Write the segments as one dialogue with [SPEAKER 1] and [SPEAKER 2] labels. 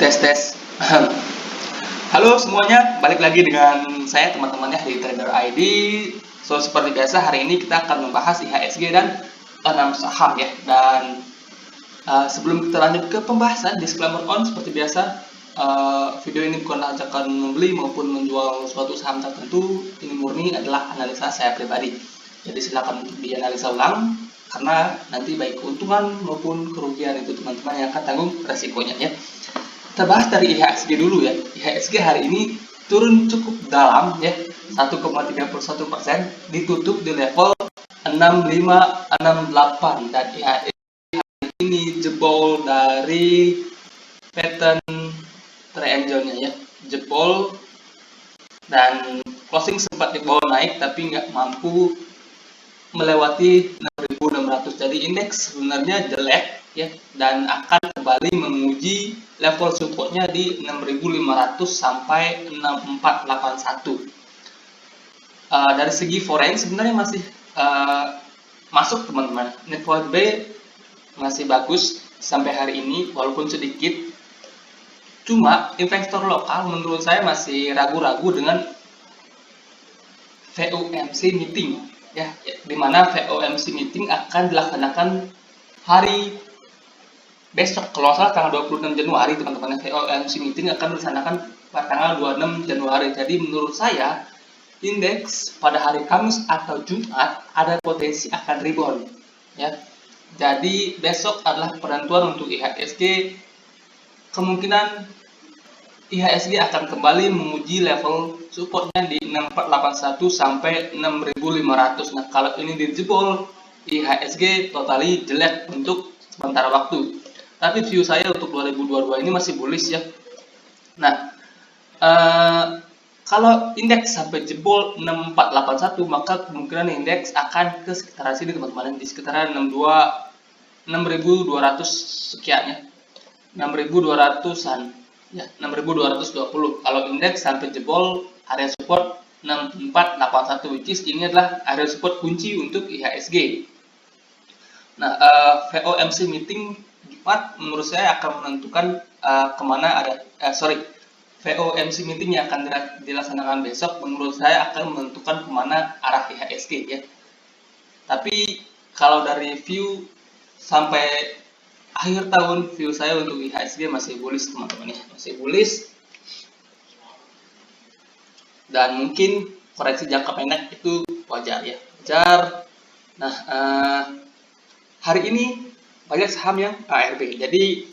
[SPEAKER 1] Tes tes. Halo semuanya, balik lagi dengan saya teman-temannya di Trader ID. So seperti biasa hari ini kita akan membahas IHSG dan 6 saham ya. Dan sebelum kita lanjut ke pembahasan, disclaimer on seperti biasa. Video ini bukanlah ajakan membeli maupun menjual suatu saham tertentu. Ini murni adalah analisa saya pribadi. Jadi silakan untuk dianalisa ulang karena nanti baik keuntungan maupun kerugian itu teman-teman yang akan tanggung resikonya ya. Kita bahas dari IHSG dulu ya. IHSG hari ini turun cukup dalam ya, 1,31%, ditutup di level 6568 dan IHSG ini jebol dari pattern triangle-nya ya, jebol dan closing sempat di bawah naik tapi nggak mampu melewati 6.600. Jadi indeks sebenarnya jelek ya dan akan kembali menguji level supportnya di 6.500 sampai 6481. Dari segi foreign sebenarnya masih masuk teman-teman. Net worth B masih bagus sampai hari ini walaupun sedikit. Cuma investor lokal menurut saya masih ragu-ragu dengan FOMC meeting ya, di mana FOMC meeting akan dilaksanakan hari besok, kalau salah tanggal 26 Januari teman-teman. FOMC meeting akan dilaksanakan pada tanggal 26 Januari. Jadi menurut saya indeks pada hari Kamis atau Jumat ada potensi akan rebound ya. Jadi besok adalah penentuan untuk IHSG. Kemungkinan IHSG akan kembali menguji level supportnya di 6481 sampai 6500. Nah, kalau ini dijebol, IHSG totally jelek untuk sementara waktu. Tapi view saya untuk 2022 ini masih bullish ya. Nah, kalau indeks sampai jebol 6481, maka kemungkinan indeks akan ke sekitar sini teman-teman, di sekitaran 6200 sekian ya. 6200-an. Ya, 6220. Kalau indeks sampai jebol area support 6481, which is ini adalah area support kunci untuk IHSG. Nah, FOMC meeting Jumat menurut saya akan menentukan kemana ada FOMC meeting yang akan dilaksanakan besok menurut saya akan menentukan kemana arah IHSG ya. Tapi kalau dari view sampai akhir tahun, view saya untuk IHSG masih bullish teman-teman ya, masih bullish. Dan mungkin koreksi jangka pendek itu wajar ya, wajar. Nah, hari ini banyak saham yang ARB. Jadi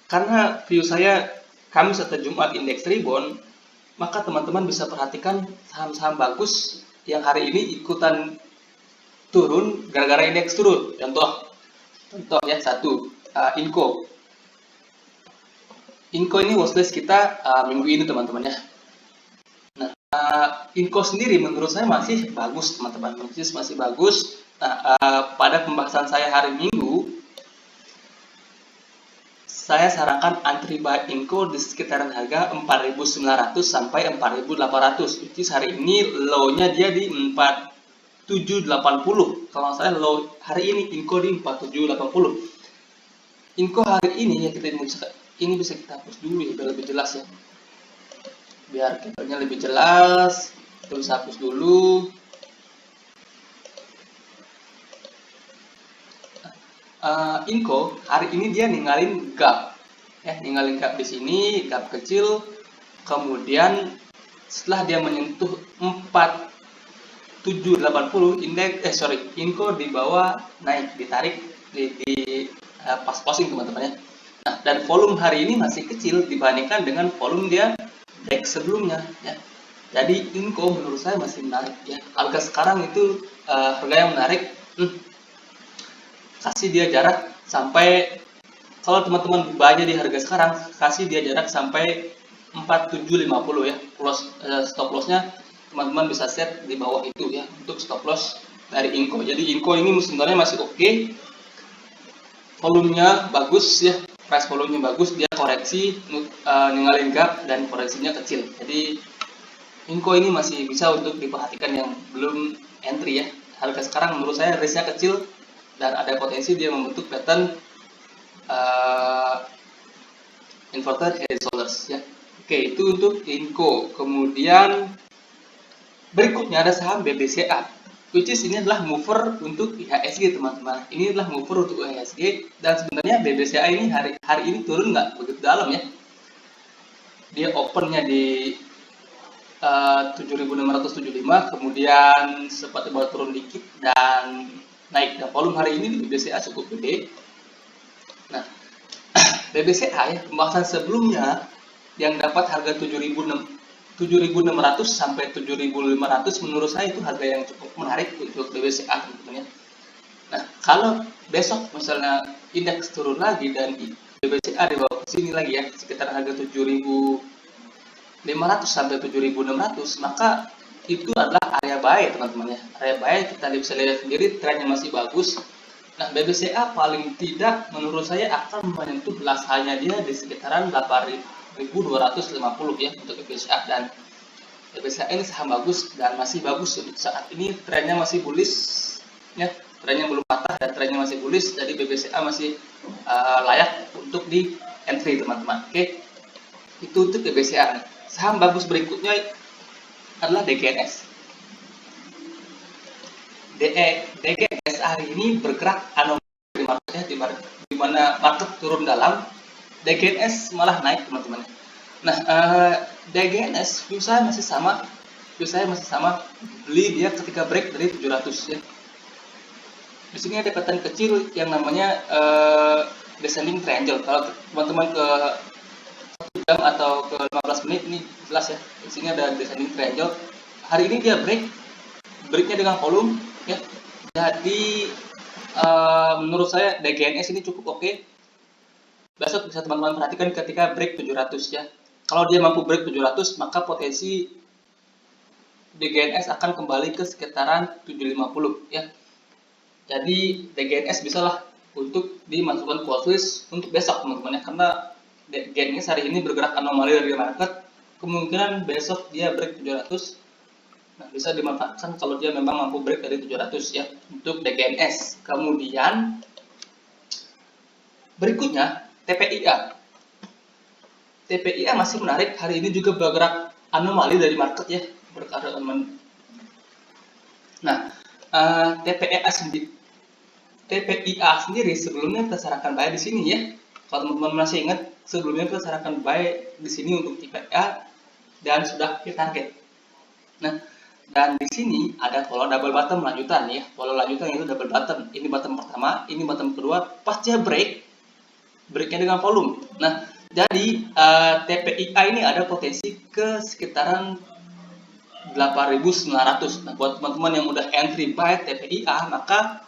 [SPEAKER 1] karena view saya Kamis atau Jumat indeks rebound, maka teman-teman bisa perhatikan saham-saham bagus yang hari ini ikutan turun gara-gara indeks turun. Contoh ya, satu, Inco. Inco ini watchlist kita minggu ini teman-teman ya. Nah, Inco sendiri menurut saya masih bagus teman-teman, masih bagus. Nah, pada pembahasan saya hari Minggu, saya sarankan antri buy Inco di sekitaran harga 4.900 sampai 4.800. Which is hari ini low-nya dia di 4780. Kalau saya low hari ini Inco di 4780. Inco hari ini ya, kita ini bisa kita hapus dulu ya biar lebih jelas ya. Biar candlenya lebih jelas, kita bisa hapus dulu. Inco hari ini dia ninggalin gap ya, ninggalin gap di sini, gap kecil. Kemudian setelah dia menyentuh 4780, Inco di bawah naik, ditarik di pas closing teman-teman ya. Nah, dan volume hari ini masih kecil dibandingkan dengan volume dia break sebelumnya ya. Jadi Inco menurut saya masih menarik ya. Harga sekarang itu harga yang menarik. Kasih dia jarak sampai, kalau teman-teman buy di harga sekarang, kasih dia jarak sampai 4750 ya. Stop lossnya teman-teman bisa set di bawah itu ya untuk stop loss dari Inco. Jadi Inco ini sebenarnya masih oke. Volumenya bagus ya, price volumenya bagus, dia koreksi ninggalin gap dan koreksinya kecil. Jadi Inco ini masih bisa untuk diperhatikan yang belum entry ya. Harga sekarang menurut saya risknya kecil dan ada potensi dia membentuk pattern inverted head and shoulders ya. Oke, itu untuk Inco. Kemudian berikutnya ada saham BBCA, which is ini adalah mover untuk IHSG teman-teman. Ini adalah mover untuk IHSG, dan sebenarnya BBCA ini hari ini turun nggak begitu dalam ya. Dia opennya di 7.675, kemudian sempat dibawa turun dikit dan naik. Dan volume hari ini di BBCA cukup gede. Nah, BBCA ya, pembahasan sebelumnya yang dapat harga 7.600 sampai 7.500, menurut saya itu harga yang cukup menarik untuk BBCA teman-teman ya. Nah, kalau besok misalnya indeks turun lagi dan BBCA dibawa ke sini lagi ya, sekitar harga 7.500 sampai 7.600, maka itu adalah area buy teman-teman ya. Area buy kita bisa lihat sendiri, trennya masih bagus. Nah, BBCA paling tidak menurut saya akan menyentuh lasanya dia di sekitaran 8.250 ya untuk BBCA, dan BBCA ini saham bagus dan masih bagus untuk saat ini, trennya masih bullish ya, trennya belum patah dan trennya masih bullish, jadi BBCA masih layak untuk di entry teman-teman. Oke, itu untuk BBCA. Saham bagus berikutnya adalah DGNS. DGNS hari ini bergerak anomali di marketnya, di mana market turun dalam, DGNS malah naik teman-teman. Nah, DGNS view saya masih sama, beli dia ketika break dari 700 ya. Di sini ada pattern kecil yang namanya descending triangle. Kalau teman-teman ke 1 jam atau ke 15 menit ini jelas ya. Di sini ada descending triangle. Hari ini dia breaknya dengan volume ya. Jadi menurut saya DGNS ini cukup oke. Besok bisa teman-teman perhatikan ketika break 700 ya. Kalau dia mampu break 700, maka potensi DGNS akan kembali ke sekitaran 750 ya. Jadi DGNS bisalah untuk dimasukkan ke watchlist untuk besok teman-teman ya, karena DGNS hari ini bergerak anomali dari market, kemungkinan besok dia break 700. Nah, bisa dimanfaatkan kalau dia memang mampu break dari 700 ya untuk DGNS. Kemudian berikutnya TPIA. TPIA masih menarik, hari ini juga bergerak anomali dari market ya, bergerak anomali. Nah, TPIA sendiri sebelumnya kita sarankan buy di sini ya. Kalau teman-teman masih ingat, sebelumnya kita sarankan buy di sini untuk TPIA dan sudah hit target. Nah, dan di sini ada pola double bottom lanjutan ya. Pola lanjutan itu double bottom. Ini bottom pertama, ini bottom kedua. Pas dia breaknya dengan volume. Nah, jadi TPIA ini ada potensi ke sekitaran 8.900. Nah, buat teman-teman yang udah entry buy TPIA, maka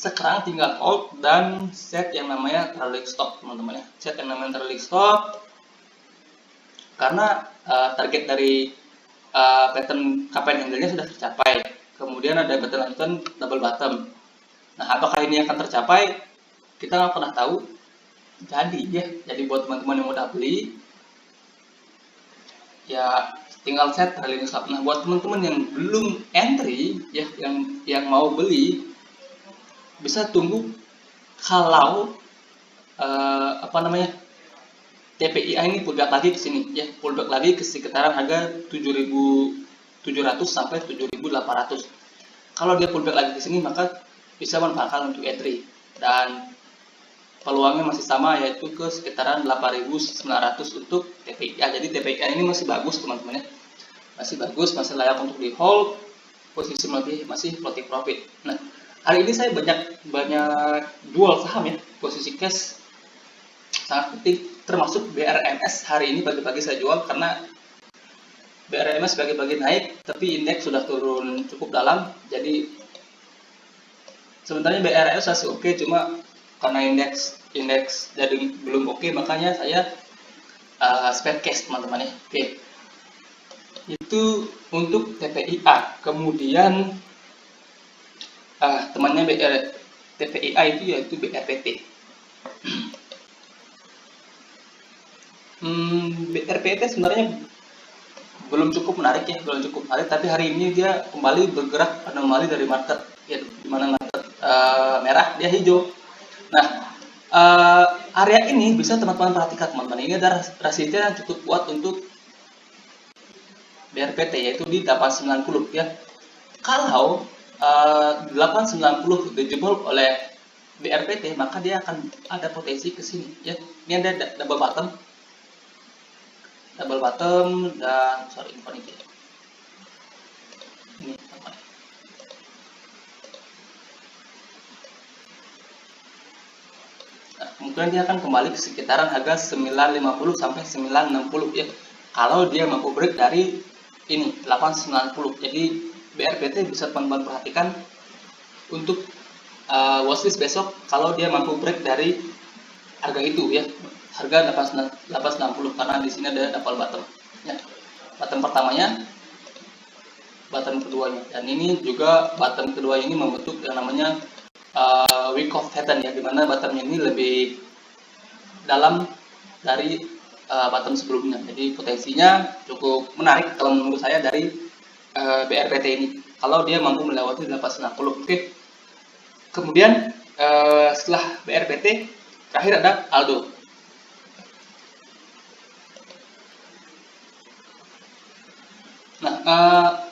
[SPEAKER 1] sekarang tinggal hold dan set yang namanya trailing stop teman-teman ya. Set yang namanya trailing stop karena target dari pattern cup and handle-nya sudah tercapai. Kemudian ada pattern lanjutan double bottom. Nah, apakah ini akan tercapai? Kita nggak pernah tahu. Jadi buat teman-teman yang udah beli, ya tinggal set trailing stop. Nah, buat teman-teman yang belum entry, ya yang mau beli, bisa tunggu kalau TPIA ini pullback lagi ke sini ya, pullback lagi ke sekitaran harga 7.700 sampai 7.800. Kalau dia pullback lagi ke sini, maka bisa manfaatkan untuk entry, dan peluangnya masih sama, yaitu ke sekitaran 8.900 untuk TPIA. Jadi TPIA ini masih bagus teman-teman ya, masih bagus, masih layak untuk di hold, posisi masih floating profit. Nah, hari ini saya banyak jual saham ya, posisi cash sangat penting, termasuk BRMS. Hari ini pagi-pagi saya jual karena BRMS pagi-pagi naik, tapi indeks sudah turun cukup dalam. Jadi sebenarnya BRMS masih oke, cuma karena indeks jadi belum oke, makanya saya spare cash teman-teman ya. Oke, itu untuk TPIA. Kemudian temannya TPIA itu yaitu BRPT. BRPT sebenarnya belum cukup menarik, tapi hari ini dia kembali bergerak anomali dari market ya, di mana market merah dia hijau. Nah, area ini bisa teman-teman perhatikan teman-teman, ini ada resisten yang cukup kuat untuk BRPT, yaitu di 890 ya. Kalau 890 dijebol oleh BRPT, maka dia akan ada potensi ke sini ya. Ini ada double bottom dan ini nah, kemudian dia akan kembali ke sekitaran harga 950 sampai 960 ya. Kalau dia mampu break dari ini 890. Jadi BRPT bisa teman-teman perhatikan untuk watchlist besok kalau dia mampu break dari harga itu ya, harga 860, karena di sini ada double bottom ya. Bottom pertamanya, bottom keduanya, dan ini juga bottom kedua ini membentuk yang namanya week of pattern ya, dimana bottomnya ini lebih dalam dari bottom sebelumnya. Jadi potensinya cukup menarik kalau menurut saya dari BRPT ini kalau dia mampu melewati 890. Oke. Kemudian setelah BRPT terakhir ada Aldo. Nah,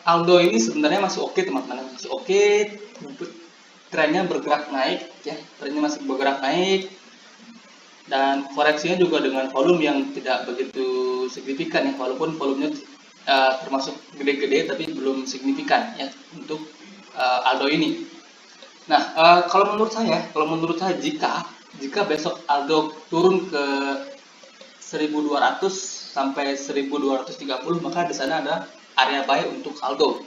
[SPEAKER 1] Aldo ini sebenarnya masih oke teman-teman, masih oke. Trennya bergerak naik ya, trennya masih bergerak naik, dan koreksinya juga dengan volume yang tidak begitu signifikan ya, walaupun volumenya termasuk gede-gede tapi belum signifikan ya untuk Aldo ini. Nah, kalau menurut saya jika besok Aldo turun ke 1200 sampai 1230, maka di sana ada area buy untuk Aldo.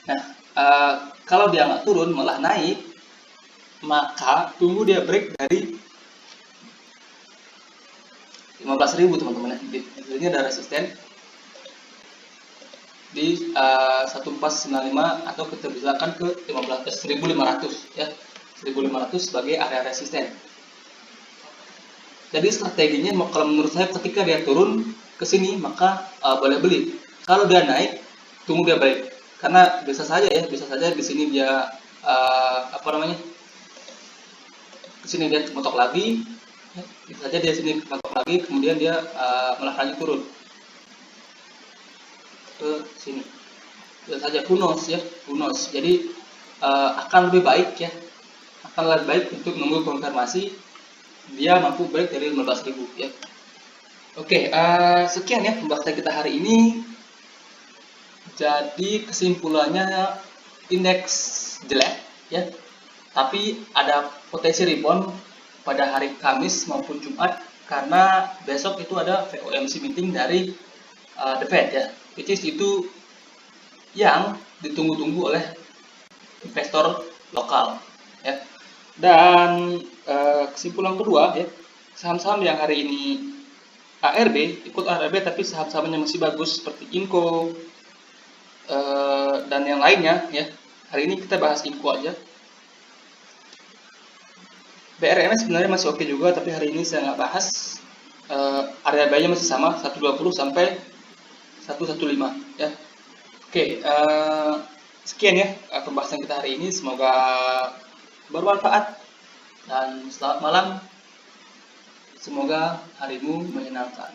[SPEAKER 1] Nah, kalau dia nggak turun malah naik, maka tunggu dia break dari 15.000 teman-teman. Ini ada resisten di 1495 atau kita bisakan ke 1500 ya, 1500 sebagai area resisten. Jadi strateginya kalau menurut saya ketika dia turun ke sini maka boleh beli. Kalau dia naik tunggu dia balik, karena bisa saja di sini dia ke sini dia mentok lagi, bisa saja dia sini mentok lagi, kemudian dia malah lagi turun ke sini. Bisa saja who knows. Jadi akan lebih baik untuk menunggu konfirmasi dia mampu break dari 15.000 ya. Oke, sekian ya pembahasan kita hari ini. Jadi kesimpulannya indeks jelek ya, tapi ada potensi rebound pada hari Kamis maupun Jumat, karena besok itu ada FOMC meeting dari The Fed ya, which is itu yang ditunggu-tunggu oleh investor lokal ya. Dan kesimpulan kedua ya, saham-saham yang hari ini ikut ARB tapi saham-sahamnya masih bagus seperti Inco dan yang lainnya ya. Hari ini kita bahas Inco aja. BRMS sebenarnya masih oke juga, tapi hari ini saya nggak bahas. Area buy-nya masih sama 120 sampai 115 ya. Oke, sekian ya pembahasan kita hari ini, semoga bermanfaat dan selamat malam, semoga harimu menyenangkan.